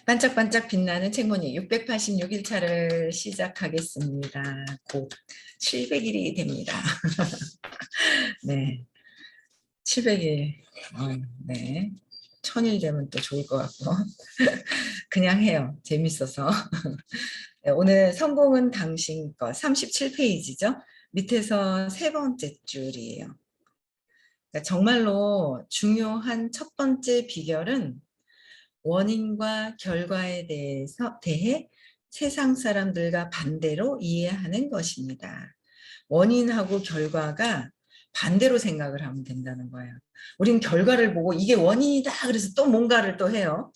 반짝반짝 빛나는 책무늬 686일차를 시작하겠습니다. 곧 700일이 됩니다. 네, 700일. 네. 1000일 되면 또 좋을 것 같고 그냥 해요. 재밌어서. 네, 오늘 성공은 당신 것 37페이지죠. 밑에서 세 번째 줄이에요. 그러니까 정말로 중요한 첫 번째 비결은 원인과 결과에 대해 세상 사람들과 반대로 이해하는 것입니다. 원인하고 결과가 반대로 생각을 하면 된다는 거예요. 우린 결과를 보고 이게 원인이다 그래서 또 뭔가를 또 해요.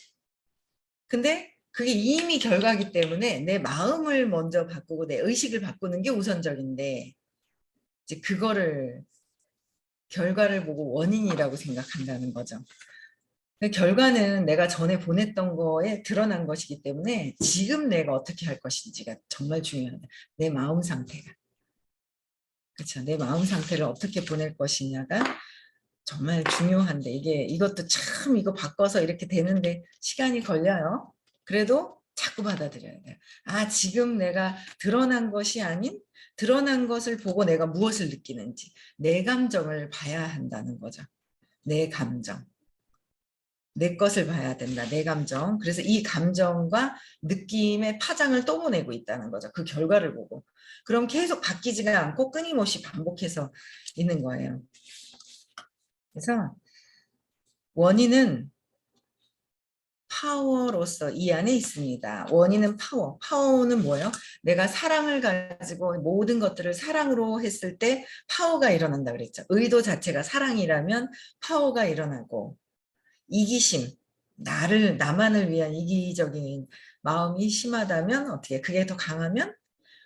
근데 그게 이미 결과이기 때문에 내 마음을 먼저 바꾸고 내 의식을 바꾸는 게 우선적인데 이제 그거를 결과를 보고 원인이라고 생각한다는 거죠. 결과는 내가 전에 보냈던 거에 드러난 것이기 때문에 지금 내가 어떻게 할 것인지가 정말 중요하다. 내 마음 상태가. 그렇죠. 내 마음 상태를 어떻게 보낼 것이냐가 정말 중요한데 이것도 참 이거 바꿔서 이렇게 되는데 시간이 걸려요. 그래도 자꾸 받아들여야 돼요. 아, 지금 내가 드러난 것이 아닌 드러난 것을 보고 내가 무엇을 느끼는지 내 감정을 봐야 한다는 거죠. 내 감정. 내 것을 봐야 된다. 내 감정. 그래서 이 감정과 느낌의 파장을 또 보내고 있다는 거죠. 그 결과를 보고. 그럼 계속 바뀌지가 않고 끊임없이 반복해서 있는 거예요. 그래서 원인은 파워로서 이 안에 있습니다. 원인은 파워. 파워는 뭐예요? 내가 사랑을 가지고 모든 것들을 사랑으로 했을 때 파워가 일어난다 그랬죠. 의도 자체가 사랑이라면 파워가 일어나고 이기심, 나만을 위한 이기적인 마음이 심하다면 어떻게 그게 더 강하면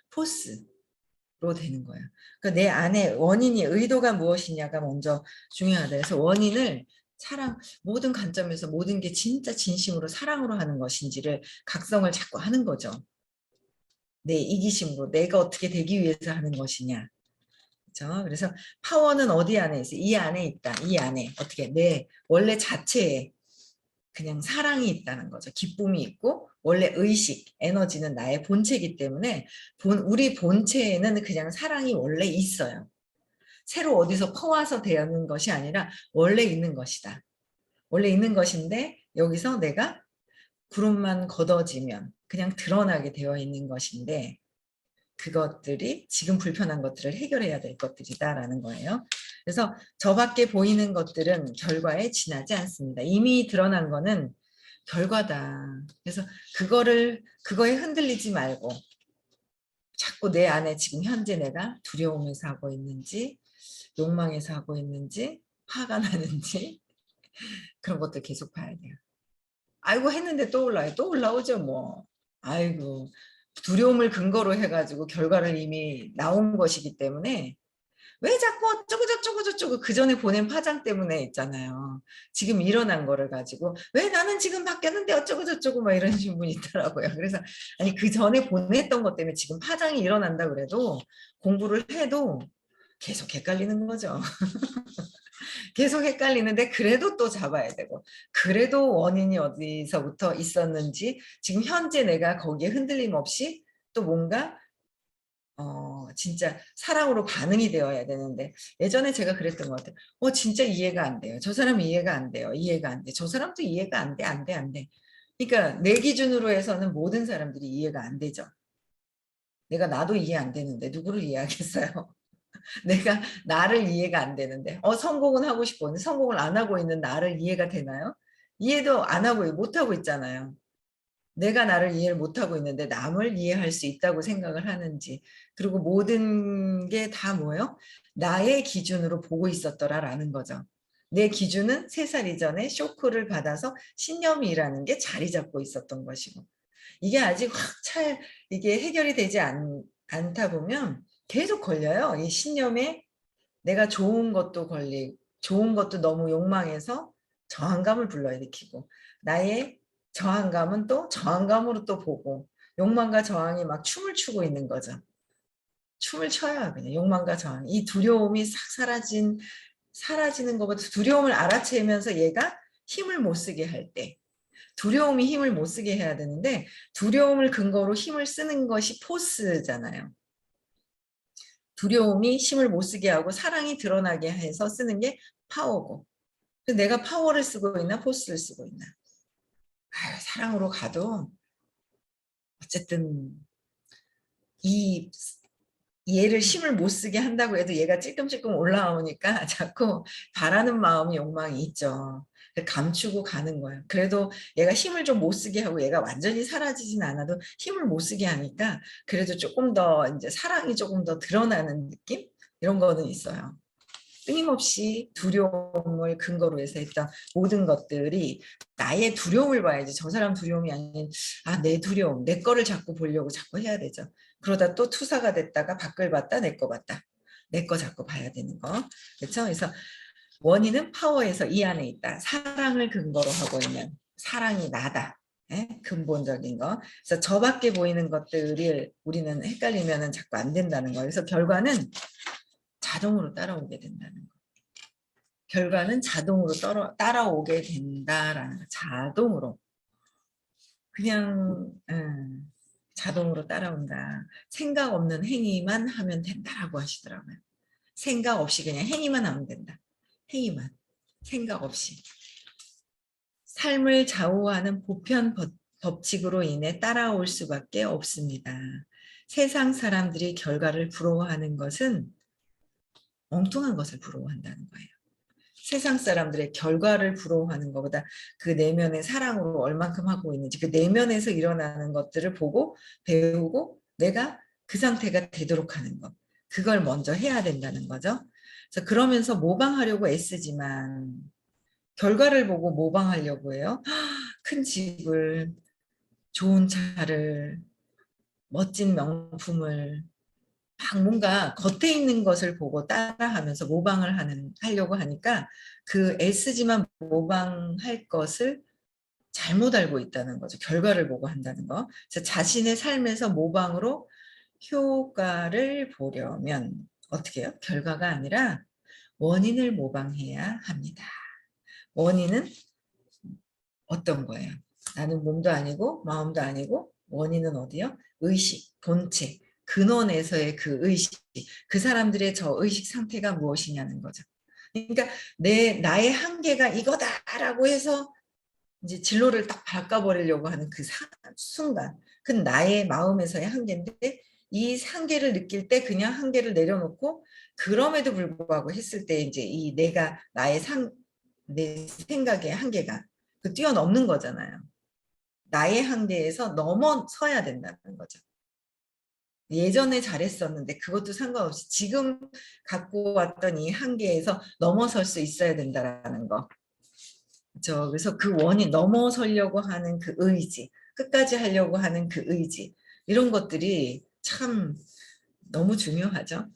포스로 되는 거예요. 그러니까 내 안에 원인이 의도가 무엇이냐가 먼저 중요하다. 그래서 원인을 모든 관점에서 모든 게 진짜 진심으로 사랑으로 하는 것인지를 각성을 자꾸 하는 거죠. 내 이기심으로 내가 어떻게 되기 위해서 하는 것이냐. 그렇죠? 그래서 파워는 어디 안에 있어요? 이 안에 있다. 이 안에 어떻게 내 원래 자체에 그냥 사랑이 있다는 거죠. 기쁨이 있고 원래 의식, 에너지는 나의 본체이기 때문에 우리 본체에는 그냥 사랑이 원래 있어요. 새로 어디서 퍼와서 되는 것이 아니라 원래 있는 것이다. 원래 있는 것인데 여기서 내가 구름만 걷어지면 그냥 드러나게 되어 있는 것인데 그것들이 지금 불편한 것들을 해결해야 될 것들이다라는 거예요. 그래서 저밖에 보이는 것들은 결과에 지나지 않습니다. 이미 드러난 거는 결과다. 그래서 그거에 흔들리지 말고 자꾸 내 안에 지금 현재 내가 두려움에서 하고 있는지 욕망에서 하고 있는지 화가 나는지 그런 것도 계속 봐야 돼요. 아이고 했는데 또 올라요. 또 올라오죠 뭐. 아이고 두려움을 근거로 해가지고 결과를 이미 나온 것이기 때문에 왜 자꾸 어쩌고 저쩌고 저쩌고 그 전에 보낸 파장 때문에 있잖아요. 지금 일어난 거를 가지고 왜 나는 지금 바뀌었는데 어쩌고 저쩌고 막 이러신 분이 있더라고요. 그래서 아니 그 전에 보냈던 것 때문에 지금 파장이 일어난다 그래도 공부를 해도 계속 헷갈리는 거죠. 계속 헷갈리는데 그래도 또 잡아야 되고 그래도 원인이 어디서부터 있었는지 지금 현재 내가 거기에 흔들림 없이 또 뭔가 진짜 사랑으로 반응이 되어야 되는데 예전에 제가 그랬던 것 같아요. 진짜 이해가 안 돼요. 저 사람 이해가 안 돼요. 이해가 안 돼. 저 사람도 이해가 안 돼. 안 돼. 안 돼. 그러니까 내 기준으로 해서는 모든 사람들이 이해가 안 되죠. 내가 나도 이해 안 되는데 누구를 이해하겠어요. 내가 나를 이해가 안 되는데 성공은 하고 싶었는데 성공을 안 하고 있는 나를 이해가 되나요? 이해도 안 하고 못 하고 있잖아요. 내가 나를 이해를 못하고 있는데 남을 이해할 수 있다고 생각을 하는지 그리고 모든 게 다 뭐예요? 나의 기준으로 보고 있었더라라는 거죠. 내 기준은 3살 이전에 쇼크를 받아서 신념이라는 게 자리 잡고 있었던 것이고 이게 아직 이게 해결이 되지 않다 보면 계속 걸려요. 이 신념에 내가 좋은 것도 너무 욕망해서 저항감을 불러일으키고 나의 저항감은 또 저항감으로 또 보고 욕망과 저항이 막 춤을 추고 있는 거죠. 춤을 춰요. 그냥 욕망과 저항. 이 두려움이 싹 사라지는 것보다 두려움을 알아채면서 얘가 힘을 못 쓰게 할 때. 두려움이 힘을 못 쓰게 해야 되는데 두려움을 근거로 힘을 쓰는 것이 포스잖아요. 두려움이 힘을 못 쓰게 하고 사랑이 드러나게 해서 쓰는 게 파워고. 내가 파워를 쓰고 있나 포스를 쓰고 있나. 사랑으로 가도 어쨌든 이 얘를 힘을 못 쓰게 한다고 해도 얘가 찔끔찔끔 올라오니까 자꾸 바라는 마음이 욕망이 있죠. 감추고 가는 거예요. 그래도 얘가 힘을 좀 못 쓰게 하고 얘가 완전히 사라지진 않아도 힘을 못 쓰게 하니까 그래도 조금 더 이제 사랑이 조금 더 드러나는 느낌? 이런 거는 있어요. 끊임없이 두려움을 근거로 해서 했던 모든 것들이 나의 두려움을 봐야지 저 사람 두려움이 아닌 내 두려움, 내 거를 자꾸 보려고 자꾸 해야 되죠. 그러다 또 투사가 됐다가 밖을 봤다 내 거 봤다. 내 거 자꾸 봐야 되는 거. 그렇죠? 그래서 원인은 파워에서 이 안에 있다. 사랑을 근거로 하고 있는 사랑이 나다. 근본적인 거. 그래서 저 밖에 보이는 것들을 우리는 헷갈리면 자꾸 안 된다는 거예요. 그래서 결과는 자동으로 따라오게 된다는 거. 결과는 자동으로 따라오게 된다라는 거. 자동으로. 그냥 자동으로 따라온다. 생각 없는 행위만 하면 된다라고 하시더라고요. 생각 없이 그냥 행위만 하면 된다. 행위만. 생각 없이. 삶을 좌우하는 보편 법칙으로 인해 따라올 수밖에 없습니다. 세상 사람들이 결과를 부러워하는 것은 엉뚱한 것을 부러워한다는 거예요. 세상 사람들의 결과를 부러워하는 것보다 그 내면의 사랑으로 얼만큼 하고 있는지 그 내면에서 일어나는 것들을 보고 배우고 내가 그 상태가 되도록 하는 것. 그걸 먼저 해야 된다는 거죠. 그래서 그러면서 모방하려고 애쓰지만 결과를 보고 모방하려고 해요. 큰 집을, 좋은 차를, 멋진 명품을 막 뭔가 겉에 있는 것을 보고 따라하면서 모방을 하려고 하니까 그 애쓰지만 모방할 것을 잘못 알고 있다는 거죠. 결과를 보고 한다는 거. 그래서 자신의 삶에서 모방으로 효과를 보려면 어떻게 해요? 결과가 아니라 원인을 모방해야 합니다. 원인은 어떤 거예요? 나는 몸도 아니고 마음도 아니고 원인은 어디요? 의식, 본체, 근원에서의 그 의식, 그 사람들의 저 의식 상태가 무엇이냐는 거죠. 그러니까 나의 한계가 이거다라고 해서 이제 진로를 딱 바꿔버리려고 하는 그 순간, 그 나의 마음에서의 한계인데 이 한계를 느낄 때 그냥 한계를 내려놓고 그럼에도 불구하고 했을 때 이제 이 내가 내 생각의 한계가 뛰어넘는 거잖아요. 나의 한계에서 넘어서야 된다는 거죠. 예전에 잘했었는데 그것도 상관없이 지금 갖고 왔던 이 한계에서 넘어설 수 있어야 된다는 거. 그렇죠? 그래서 그 원인 넘어서려고 하는 그 의지, 끝까지 하려고 하는 그 의지 이런 것들이 참 너무 중요하죠.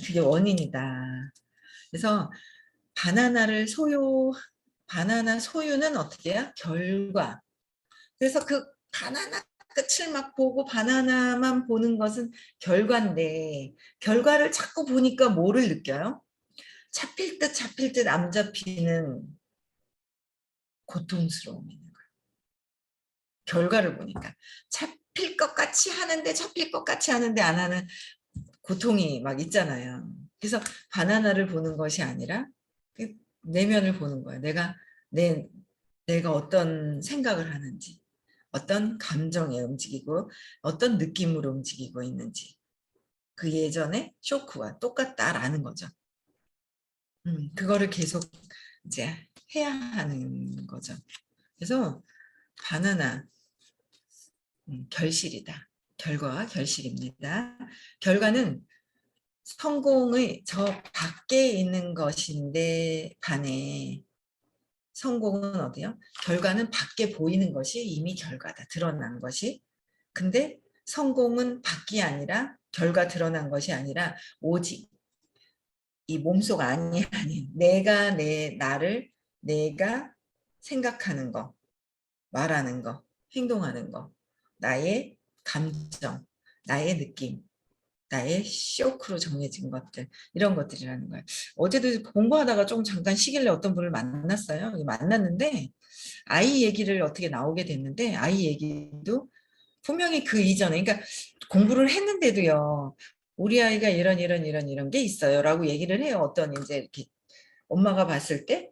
그게 원인이다. 그래서 바나나 소유는 어떻게 해요? 결과. 그래서 그 바나나 끝을 막 보고 바나나만 보는 것은 결과인데 결과를 자꾸 보니까 뭐를 느껴요? 잡힐 듯 안 잡히는 고통스러움이 있는 거예요. 결과를 보니까 잡힐 것 같이 하는데 잡힐 것 같이 하는데 안 하는 고통이 막 있잖아요. 그래서 바나나를 보는 것이 아니라 내면을 보는 거예요. 내가 어떤 생각을 하는지, 어떤 감정에 움직이고, 어떤 느낌으로 움직이고 있는지. 그 예전의 쇼크와 똑같다라는 거죠. 그거를 계속 이제 해야 하는 거죠. 그래서 바나나 결실이다. 결과와 결실입니다. 결과는 성공의 저 밖에 있는 것인데 반해 성공은 어디요? 결과는 밖에 보이는 것이 이미 결과다. 드러난 것이. 근데 성공은 밖이 아니라 결과 드러난 것이 아니라 오직 이 몸속 안이 아닌 나를 내가 생각하는 거, 말하는 거, 행동하는 거, 나의 감정, 나의 느낌, 나의 쇼크로 정해진 것들, 이런 것들이라는 거예요. 어제도 공부하다가 좀 잠깐 쉬길래 어떤 분을 만났어요. 만났는데 아이 얘기를 어떻게 나오게 됐는데, 아이 얘기도 분명히 그 이전에, 그러니까 공부를 했는데도요, 우리 아이가 이런 게 있어요 라고 얘기를 해요. 어떤 이제 이렇게 엄마가 봤을 때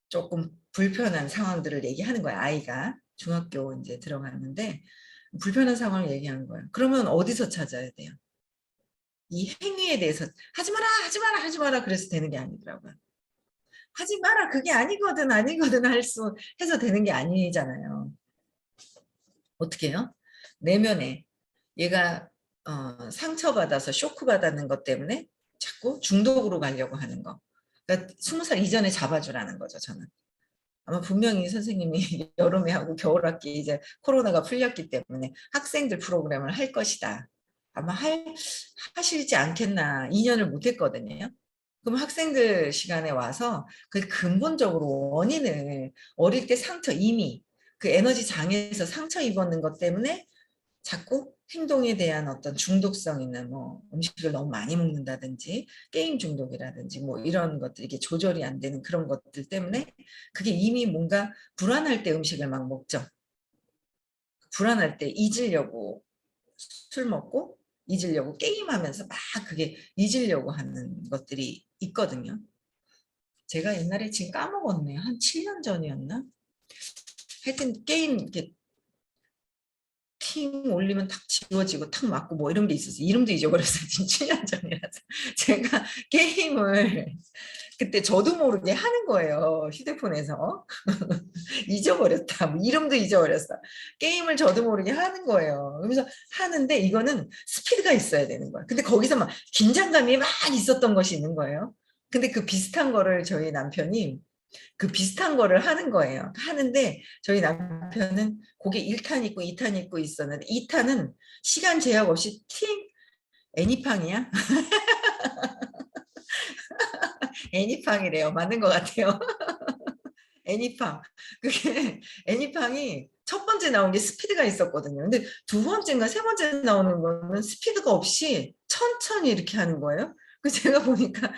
조금 불편한 상황들을 얘기하는 거야. 아이가 중학교 이제 들어갔는데 불편한 상황을 얘기하는 거예요. 그러면 어디서 찾아야 돼요? 이 행위에 대해서 하지 마라, 하지 마라, 하지 마라 그래서 되는 게 아니더라고요. 하지 마라, 그게 아니거든 할 수 해서 되는 게 아니잖아요. 어떻게 해요? 내면에 얘가 상처받아서 쇼크받았는 것 때문에 자꾸 중독으로 가려고 하는 거. 그러니까 20살 이전에 잡아주라는 거죠, 저는. 아마 분명히 선생님이 여름에 하고 겨울학기 이제 코로나가 풀렸기 때문에 학생들 프로그램을 할 것이다. 아마 하시지 않겠나. 2년을 못 했거든요. 그럼 학생들 시간에 와서 그 근본적으로 원인을 어릴 때 상처 이미 그 에너지 장애에서 상처 입었는 것 때문에 자꾸 행동에 대한 어떤 중독성 있는 뭐 음식을 너무 많이 먹는다든지 게임 중독이라든지 뭐 이런 것들 이게 조절이 안 되는 그런 것들 때문에 그게 이미 뭔가 불안할 때 음식을 막 먹죠. 불안할 때 잊으려고 술 먹고 잊으려고 게임하면서 막 그게 잊으려고 하는 것들이 있거든요. 제가 옛날에 지금 까먹었네. 한 7년 전이었나? 하여튼 게임 이렇게 팅 올리면 탁 지워지고 탁 맞고 뭐 이런 게 있었어요. 이름도 잊어버렸어요. 지금 7년 전이라서. 제가 게임을 그때 저도 모르게 하는 거예요. 휴대폰에서. 잊어버렸다. 뭐 이름도 잊어버렸어. 게임을 저도 모르게 하는 거예요. 그래서 하는데 이거는 스피드가 있어야 되는 거야. 근데 거기서 막 긴장감이 막 있었던 것이 있는 거예요. 근데 그 비슷한 거를 저희 남편이 그 비슷한 거를 하는 거예요. 하는데 저희 남편은 거기에 1탄 있고 2탄 있고 있었는데 2탄은 시간 제약 없이 애니팡이야? 애니팡이래요. 맞는 것 같아요. 애니팡. 그게 애니팡이 첫 번째 나온 게 스피드가 있었거든요. 근데 두 번째인가 세 번째 나오는 거는 스피드가 없이 천천히 이렇게 하는 거예요. 그 제가 보니까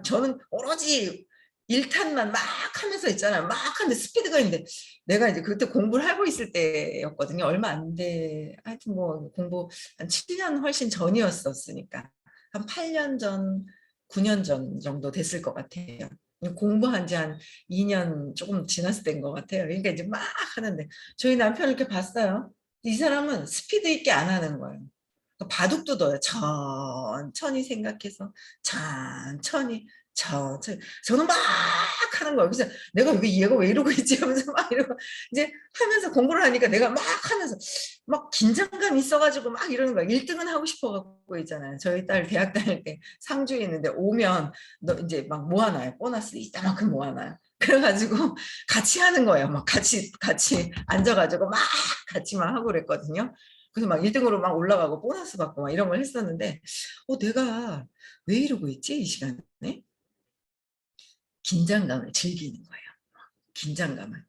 저는 오로지 1탄만 막 하면서 있잖아요. 막 하는데 스피드가 있는데 내가 이제 그때 공부를 하고 있을 때였거든요. 얼마 안 돼. 하여튼 뭐 공부 한 7년 훨씬 전이었었으니까. 한 8년 전, 9년 전 정도 됐을 것 같아요. 공부한 지 한 2년 조금 지났을 때인 것 같아요. 그러니까 이제 막 하는데 저희 남편을 이렇게 봤어요. 이 사람은 스피드 있게 안 하는 거예요. 바둑도 넣어요. 천천히 생각해서 천천히 저는 막 하는 거예요. 그래서 내가 왜 얘가 왜 이러고 있지 하면서 막 이러고 이제 하면서 공부를 하니까 내가 막 하면서 막 긴장감 있어가지고 막 이러는 거야. 1등은 하고 싶어갖고 있잖아요. 저희 딸 대학 다닐 때 상주에 있는데 오면 너 이제 막 모아놔요. 보너스 이따만큼 모아놔요. 그래가지고 같이 하는 거예요. 막 같이 앉아가지고 막 같이 막 하고 그랬거든요. 그래서 막 1등으로 막 올라가고 보너스 받고 막 이런 걸 했었는데 내가 왜 이러고 있지 이 시간에? 긴장감을 즐기는 거예요. 긴장감을.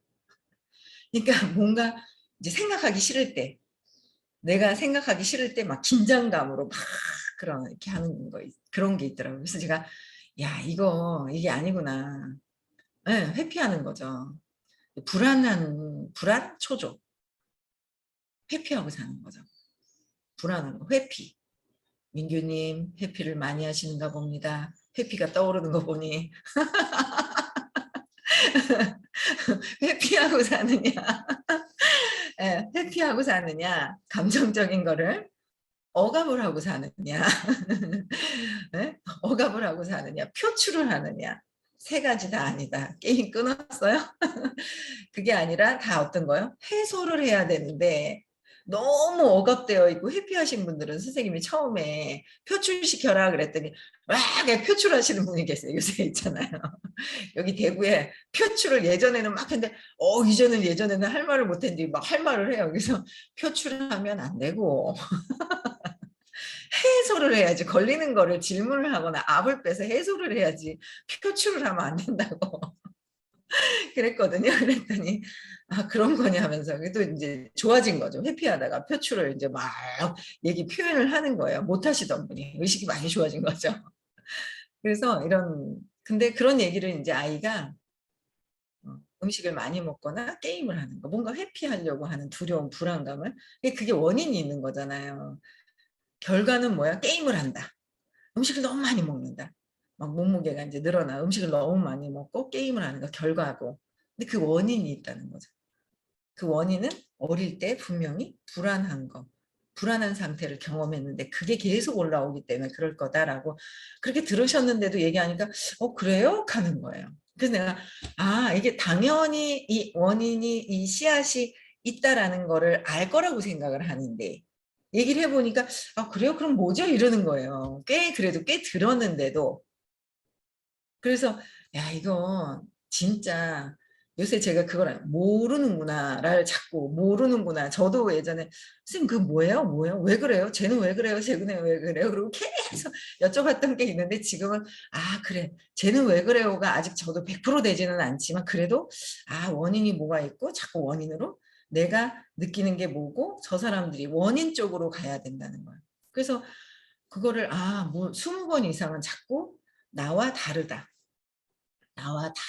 그러니까 뭔가 이제 생각하기 싫을 때 내가 생각하기 싫을 때 막 긴장감으로 막 그런 이렇게 하는 거 그런 게 있더라고요. 그래서 제가 야 이게 아니구나. 네, 회피하는 거죠. 불안 초조 회피하고 사는 거죠. 불안한 거 회피. 민규님 회피를 많이 하시는가 봅니다. 회피가 떠오르는 거 보니 회피하고 사느냐, 예, 회피하고 사느냐, 감정적인 거를 억압을 하고 사느냐, 예? 억압을 하고 사느냐, 표출을 하느냐. 세 가지 다 아니다. 게임 끊었어요? 그게 아니라 다 어떤 거요? 해소를 해야 되는데 너무 억압되어 있고 회피하신 분들은 선생님이 처음에 표출시켜라 그랬더니 막 표출하시는 분이 계세요. 요새 있잖아요. 여기 대구에 표출을 예전에는 막 했는데 예전에는 할 말을 못했는데 막 할 말을 해요. 그래서 표출을 하면 안 되고 해소를 해야지. 걸리는 거를 질문을 하거나 압을 빼서 해소를 해야지 표출을 하면 안 된다고 그랬거든요. 그랬더니 아, 그런 거냐 하면서 또 이제 좋아진 거죠. 회피하다가 표출을 이제 막 얘기 표현을 하는 거예요. 못 하시던 분이 의식이 많이 좋아진 거죠. 그래서 근데 그런 얘기를 이제 아이가 음식을 많이 먹거나 게임을 하는 거, 뭔가 회피하려고 하는 두려움, 불안감을, 그게 원인이 있는 거잖아요. 결과는 뭐야? 게임을 한다. 음식을 너무 많이 먹는다. 막 몸무게가 이제 늘어나 음식을 너무 많이 먹고 게임을 하는 거 결과고. 근데 그 원인이 있다는 거죠. 그 원인은 어릴 때 분명히 불안한 거, 불안한 상태를 경험했는데 그게 계속 올라오기 때문에 그럴 거다라고 그렇게 들으셨는데도 얘기하니까 그래요? 하는 거예요. 그래서 내가 이게 당연히 이 원인이 이 씨앗이 있다라는 거를 알 거라고 생각을 하는데 얘기를 해보니까 그래요? 그럼 뭐죠? 이러는 거예요. 그래도 꽤 들었는데도 그래서 야 이거 진짜 요새 제가 그걸 모르는구나를 자꾸 모르는구나. 저도 예전에 선생님 그 뭐예요? 뭐예요? 왜 그래요? 쟤는 왜 그래요? 쟤는 왜 그래요? 그리고 계속 여쭤봤던 게 있는데 지금은 그래 쟤는 왜 그래요가 아직 저도 100% 되지는 않지만 그래도 원인이 뭐가 있고 자꾸 원인으로 내가 느끼는 게 뭐고 저 사람들이 원인 쪽으로 가야 된다는 거예요. 그래서 그거를 뭐 20번 이상은 자꾸 나와 다르다. 나와 다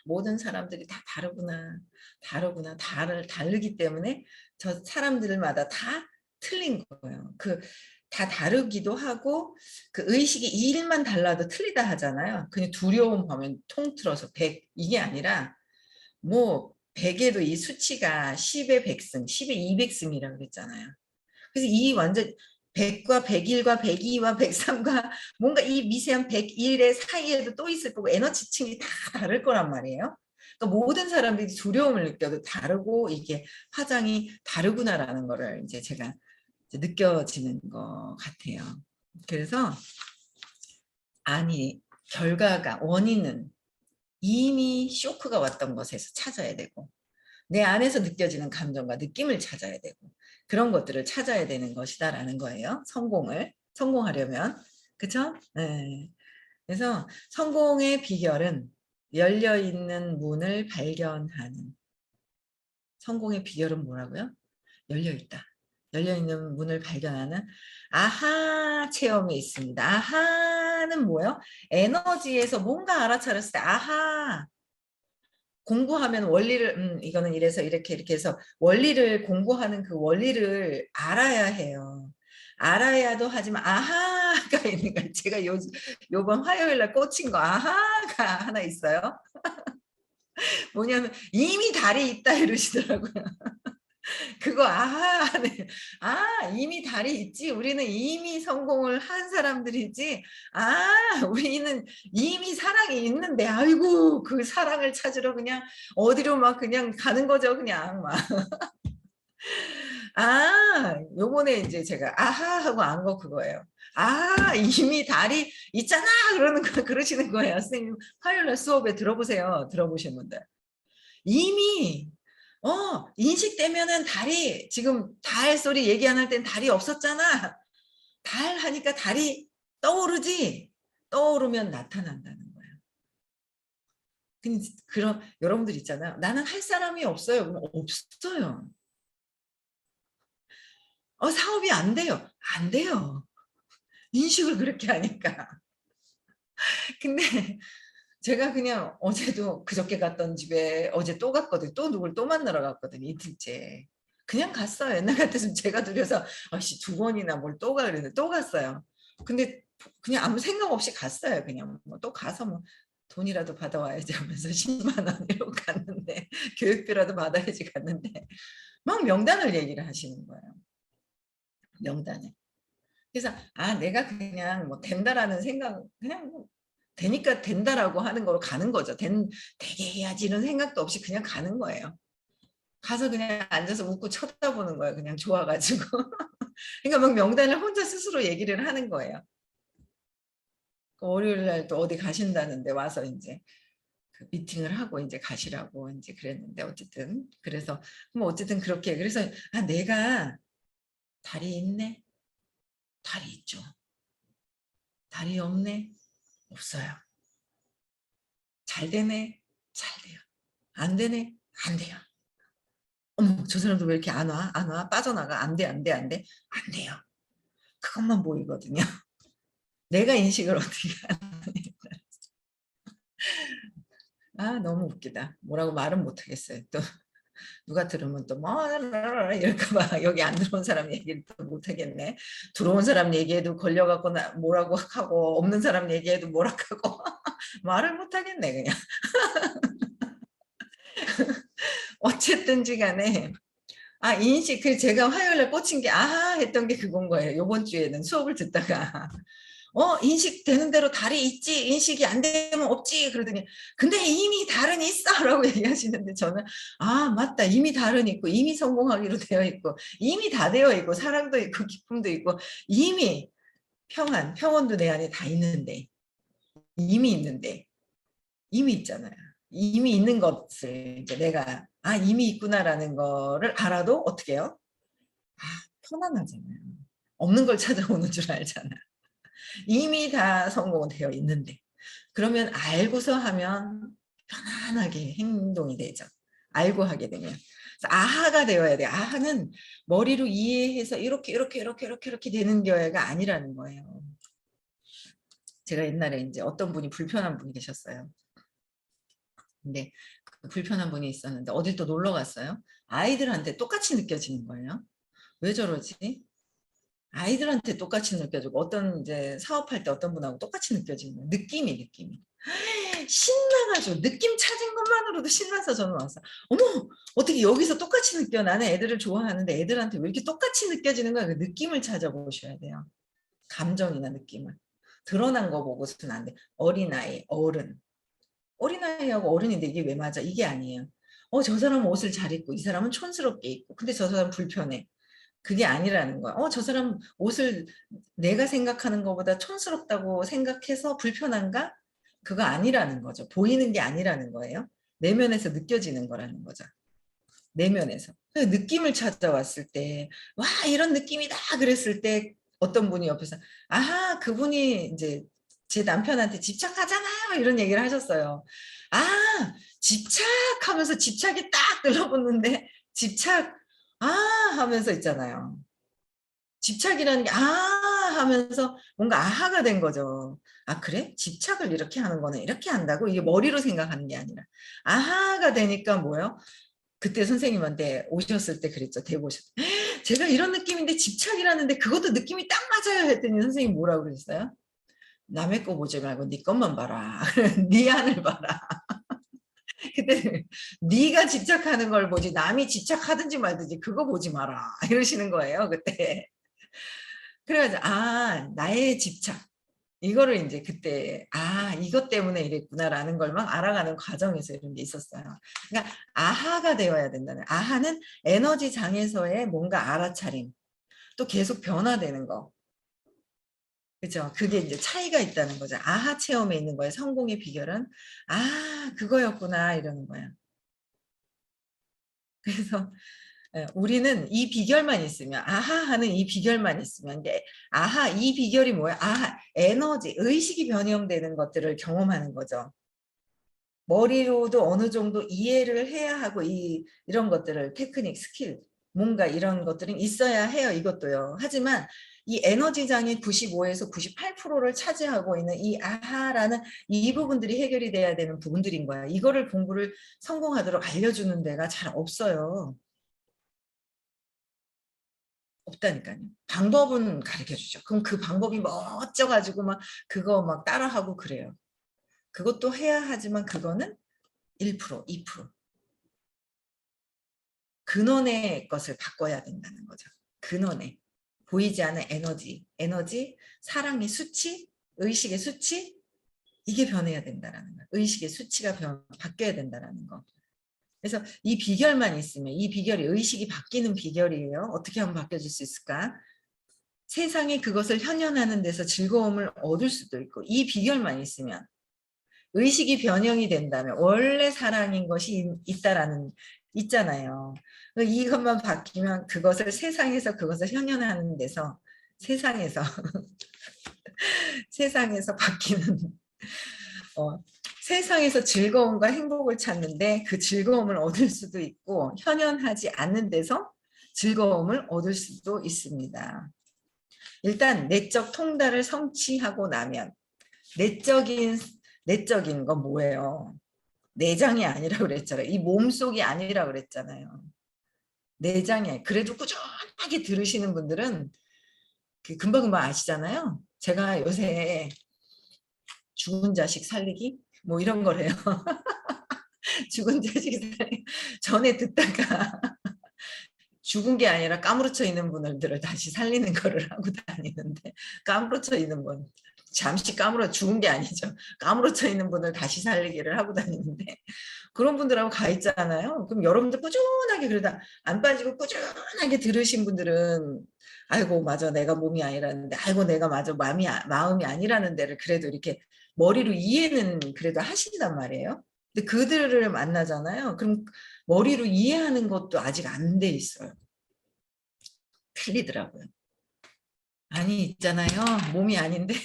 모든 사람들이 다 다르구나. 다르구나. 다르기 때문에 저 사람들마다 다 틀린 거예요. 다 다르기도 하고 그 의식이 1만 달라도 틀리다 하잖아요. 그냥 두려움 하면 통틀어서 100 이게 아니라 뭐 100에도 이 수치가 10의 100승, 10의 200승이라고 그랬잖아요. 그래서 이 완전 100과 101과 102와 103과 뭔가 이 미세한 101의 사이에도 또 있을 거고 에너지층이 다 다를 거란 말이에요. 그러니까 모든 사람들이 두려움을 느껴도 다르고 이게 화장이 다르구나라는 거를 이제 제가 이제 느껴지는 것 같아요. 그래서 결과가 원인은 이미 쇼크가 왔던 것에서 찾아야 되고 내 안에서 느껴지는 감정과 느낌을 찾아야 되고 그런 것들을 찾아야 되는 것이다라는 거예요. 성공하려면 그렇죠? 네. 그래서 성공의 비결은 열려 있는 문을 발견하는 성공의 비결은 뭐라고요? 열려 있다. 열려 있는 문을 발견하는 아하 체험이 있습니다. 아하는 뭐예요? 에너지에서 뭔가 알아차렸을 때 아하 공부하면 원리를 이거는 이래서 이렇게 해서 원리를 공부하는 그 원리를 알아야 해요. 알아야도 하지만 아하가 있는 거 제가 요번 화요일 날 꽂힌 거 아하가 하나 있어요. 뭐냐면 이미 달이 있다 이러시더라고요. 그거 네. 이미 달이 있지. 우리는 이미 성공을 한 사람들이지. 우리는 이미 사랑이 있는데 아이고 그 사랑을 찾으러 그냥 어디로 막 그냥 가는 거죠. 그냥 막. 요번에 이제 제가 아하 하고 안 거 그거예요. 이미 달이 있잖아 그러는 거 그러시는 거예요. 선생님 화요일 날 수업에 들어보세요. 들어보신 분들. 이미 인식되면은 달이 지금 달 소리 얘기 안 할 땐 달이 없었잖아. 달 하니까 달이 떠오르지. 떠오르면 나타난다는 거예요. 그럼 여러분들 있잖아요. 나는 할 사람이 없어요. 그럼 없어요. 사업이 안 돼요. 안 돼요. 인식을 그렇게 하니까. 근데 제가 그냥 어제도 그저께 갔던 집에 어제 또 갔거든요. 또 누굴 또 만나러 갔거든요. 이틀째. 그냥 갔어요. 옛날 같았으면 제가 들여서 아씨 2번이나 뭘 또 가 그랬는데 또 갔어요. 근데 그냥 아무 생각 없이 갔어요. 그냥 뭐 또 가서 뭐 돈이라도 받아와야지 하면서 10만 원으로 갔는데 교육비라도 받아야지 갔는데 막 명단을 얘기를 하시는 거예요. 명단을. 그래서 내가 그냥 뭐 된다라는 생각 그냥 뭐 되니까 된다라고 하는 거로 가는 거죠. 되게 해야지 이런 생각도 없이 그냥 가는 거예요. 가서 그냥 앉아서 웃고 쳐다보는 거예요. 그냥 좋아가지고. 그러니까 막 명단을 혼자 스스로 얘기를 하는 거예요. 월요일 날 또 어디 가신다는데 와서 이제 그 미팅을 하고 이제 가시라고 이제 그랬는데 어쨌든 그래서 뭐 어쨌든 그렇게 그래서 내가 달이 있네. 달이 있죠. 달이 없네. 없어요. 잘 되네. 잘 돼요. 안 되네. 안 돼요. 저 사람도 왜 이렇게 안 와? 안 와? 빠져나가? 안 돼, 안 돼, 안 돼? 안 돼요. 그것만 보이거든요. 내가 인식을 어떻게 아, 너무 웃기다. 뭐라고 말은 못하겠어요. 또 누가 들으면 또 뭐 이럴까 봐 여기 안 들어온 사람 얘기를 또 못하겠네. 들어온 사람 얘기해도 걸려갖고 뭐라고 하고 없는 사람 얘기해도 뭐라 하고 말을 못하겠네 그냥. 어쨌든지 간에 인식 그 제가 화요일에 꽂힌 게 아하 했던 게 그건 거예요. 요번 주에는 수업을 듣다가 인식 되는 대로 달이 있지 인식이 안 되면 없지 그러더니 근데 이미 달은 있어 라고 얘기하시는데 저는 맞다 이미 달은 있고 이미 성공하기로 되어 있고 이미 다 되어 있고 사랑도 있고 기쁨도 있고 이미 평온도 내 안에 다 있는데 이미 있잖아요. 이미 있는 것을 이제 내가 이미 있구나라는 거를 알아도 어떻게 해요? 편안하잖아요. 없는 걸 찾아오는 줄 알잖아. 이미 다 성공은 되어 있는데 그러면 알고서 하면 편안하게 행동이 되죠. 알고 하게 되면. 그래서 아하가 되어야 돼요. 아하는 머리로 이해해서 이렇게 되는 거가 아니라는 거예요. 제가 옛날에 이제 어떤 분이 불편한 분이 계셨어요. 근데 그 불편한 분이 있었는데 어딜 또 놀러 갔어요. 아이들한테 똑같이 느껴지는 거예요. 왜 저러지? 아이들한테 똑같이 느껴지고 어떤 이제 사업할 때 어떤 분하고 똑같이 느껴지는 거예요. 느낌이. 신나가지고 느낌 찾은 것만으로도 신나서 저는 왔어요. 어머 어떻게 여기서 똑같이 느껴. 나는 애들을 좋아하는데 애들한테 왜 이렇게 똑같이 느껴지는 거야. 그 느낌을 찾아보셔야 돼요. 감정이나 느낌을. 드러난 거 보고서는 안 돼. 어린아이, 어린아이하고 어른인데 이게 왜 맞아? 이게 아니에요. 저 사람은 옷을 잘 입고 이 사람은 촌스럽게 입고 근데 저 사람 불편해. 그게 아니라는 거야. 저 사람 옷을 내가 생각하는 것보다 촌스럽다고 생각해서 불편한가? 그거 아니라는 거죠. 보이는 게 아니라는 거예요. 내면에서 느껴지는 거라는 거죠. 내면에서. 그 느낌을 찾아왔을 때, 와, 이런 느낌이다. 그랬을 때 어떤 분이 옆에서, 아하, 그분이 이제 제 남편한테 집착하잖아요. 이런 얘기를 하셨어요. 집착하면서 집착이 딱 들러붙는데, 집착, 하면서 있잖아요. 집착이라는 게 하면서 뭔가 아하가 된 거죠. 그래? 집착을 이렇게 하는 거는 이렇게 한다고? 이게 머리로 생각하는 게 아니라 아하가 되니까 뭐예요? 그때 선생님한테 오셨을 때 그랬죠. 대고 오셨 제가 이런 느낌인데 집착이라는데 그것도 느낌이 딱 맞아요 했더니 선생님 뭐라고 그러셨어요? 남의 거 보지 말고 네 것만 봐라. 네 안을 봐라. 그때 네가 집착하는 걸 보지 남이 집착하든지 말든지 그거 보지 마라. 이러시는 거예요. 그때. 그래가지고 나의 집착 이거를 이제 그때 이것 때문에 이랬구나라는 걸 막 알아가는 과정에서 이런 게 있었어요. 그러니까 아하가 되어야 된다는 아하는 에너지 장에서의 뭔가 알아차림 또 계속 변화되는 거 그죠? 그게 이제 차이가 있다는 거죠. 아하 체험에 있는 거예요. 성공의 비결은 그거였구나 이러는 거야. 그래서 우리는 이 비결만 있으면 아하 하는 이 비결만 있으면 이제 아하 이 비결이 뭐야? 에너지 의식이 변형되는 것들을 경험하는 거죠. 머리로도 어느 정도 이해를 해야 하고 이런 것들을 테크닉 스킬 뭔가 이런 것들은 있어야 해요. 이것도요. 하지만 이 에너지장의 95에서 98%를 차지하고 있는 이 아하라는 이 부분들이 해결이 돼야 되는 부분들인 거야. 이거를 공부를 성공하도록 알려주는 데가 잘 없어요. 없다니까요. 방법은 가르쳐 주죠. 그럼 그 방법이 멋져가지고 막 그거 막 따라하고 그래요. 그것도 해야 하지만 그거는 1%, 2%. 근원의 것을 바꿔야 된다는 거죠. 근원에. 보이지 않는 에너지, 사랑의 수치, 의식의 수치, 이게 변해야 된다는 거. 의식의 수치가 바뀌어야 된다는 거. 그래서 이 비결만 있으면 이 비결이 의식이 바뀌는 비결이에요. 어떻게 하면 바뀌어질 수 있을까? 세상에 그것을 현현하는 데서 즐거움을 얻을 수도 있고 이 비결만 있으면 의식이 변형이 된다면 원래 사랑인 것이 있잖아요. 이것만 바뀌면 그것을 세상에서 그것을 현현하는 데서 세상에서 세상에서 바뀌는 세상에서 즐거움과 행복을 찾는데 그 즐거움을 얻을 수도 있고 현현하지 않는 데서 즐거움을 얻을 수도 있습니다. 일단 내적 통달을 성취하고 나면 내적인 건 뭐예요? 내장이 아니라 그랬잖아요. 이 몸속이 아니라 그랬잖아요. 내장이. 그래도 꾸준하게 들으시는 분들은 금방금방 아시잖아요. 제가 요새 죽은 자식 살리기 뭐 이런 걸 해요. 죽은 자식 살리기. 전에 듣다가 죽은 게 아니라 까무러쳐 있는 분들을 다시 살리는 거를 하고 다니는데, 까무러쳐 있는 분, 잠시 죽은 게 아니죠. 까무러쳐 있는 분을 다시 살리기를 하고 다니는데, 그런 분들하고 가 있잖아요. 그럼 여러분들 꾸준하게 그러다 안 빠지고 꾸준하게 들으신 분들은 아이고 맞아 내가 몸이 아니라는데, 아이고 내가 맞아 마음이 아니라는 데를 그래도 이렇게 머리로 이해는 그래도 하신단 말이에요. 근데 그들을 만나잖아요. 그럼 머리로 이해하는 것도 아직 안 돼 있어요. 틀리더라고요. 아니 있잖아요. 몸이 아닌데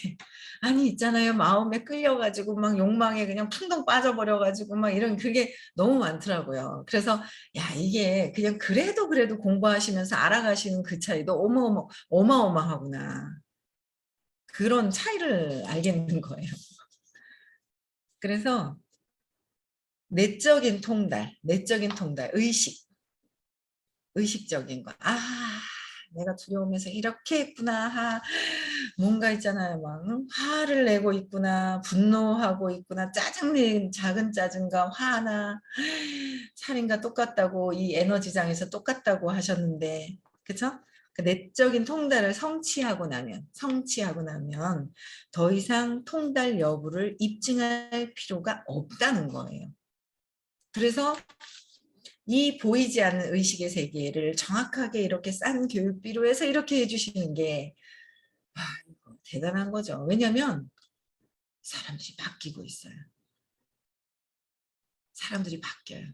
아니 있잖아요. 마음에 끌려가지고 막 욕망에 그냥 풍덩 빠져버려가지고 막 이런 그게 너무 많더라고요. 그래서 야 이게 그냥 그래도 공부하시면서 알아가시는 그 차이도 어마어마하구나. 그런 차이를 알겠는 거예요. 그래서 내적인 통달, 의식적인 거. 아, 내가 두려우면서 이렇게 했구나. 뭔가 있잖아요. 막 화를 내고 있구나. 분노하고 있구나. 짜증낸 작은 짜증과 화나 살인과 똑같다고 이 에너지장에서 똑같다고 하셨는데, 그쵸? 그 내적인 통달을 성취하고 나면 더 이상 통달 여부를 입증할 필요가 없다는 거예요. 그래서 이 보이지 않는 의식의 세계를 정확하게 이렇게 싼 교육비로 해서 이렇게 해주시는 게 대단한 거죠. 왜냐하면 사람들이 바뀌고 있어요. 사람들이 바뀌어요.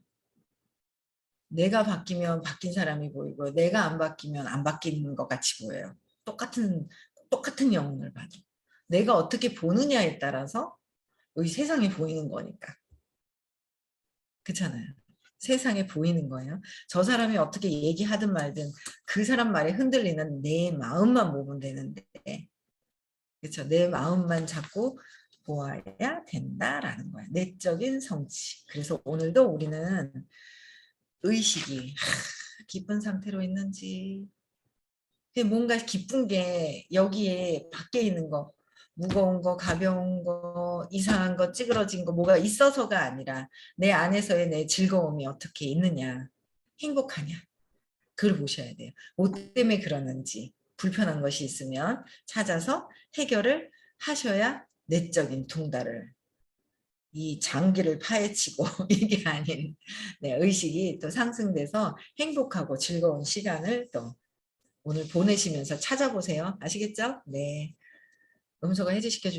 내가 바뀌면 바뀐 사람이 보이고 내가 안 바뀌면 안 바뀌는 것 같이 보여요. 똑같은 영혼을 봐도. 내가 어떻게 보느냐에 따라서 이 세상이 보이는 거니까. 그렇잖아요. 세상에 보이는 거예요. 저 사람이 어떻게 얘기하든 말든 그 사람 말에 흔들리는 내 마음만 보면 되는데, 그렇죠? 내 마음만 잡고 보아야 된다라는 거야. 내적인 성취. 그래서 오늘도 우리는 의식이 기쁜 상태로 있는지, 뭔가 기쁜 게 여기에 밖에 있는 거, 무거운 거, 가벼운 거, 이상한 거, 찌그러진 거, 뭐가 있어서가 아니라 내 안에서의 내 즐거움이 어떻게 있느냐, 행복하냐, 그걸 보셔야 돼요. 뭐 때문에 그러는지, 불편한 것이 있으면 찾아서 해결을 하셔야 내적인 통달을, 이 장기를 파헤치고 이게 아닌 의식이 또 상승돼서 행복하고 즐거운 시간을 또 오늘 보내시면서 찾아보세요. 아시겠죠? 네. 음소거 해제시켜 주시면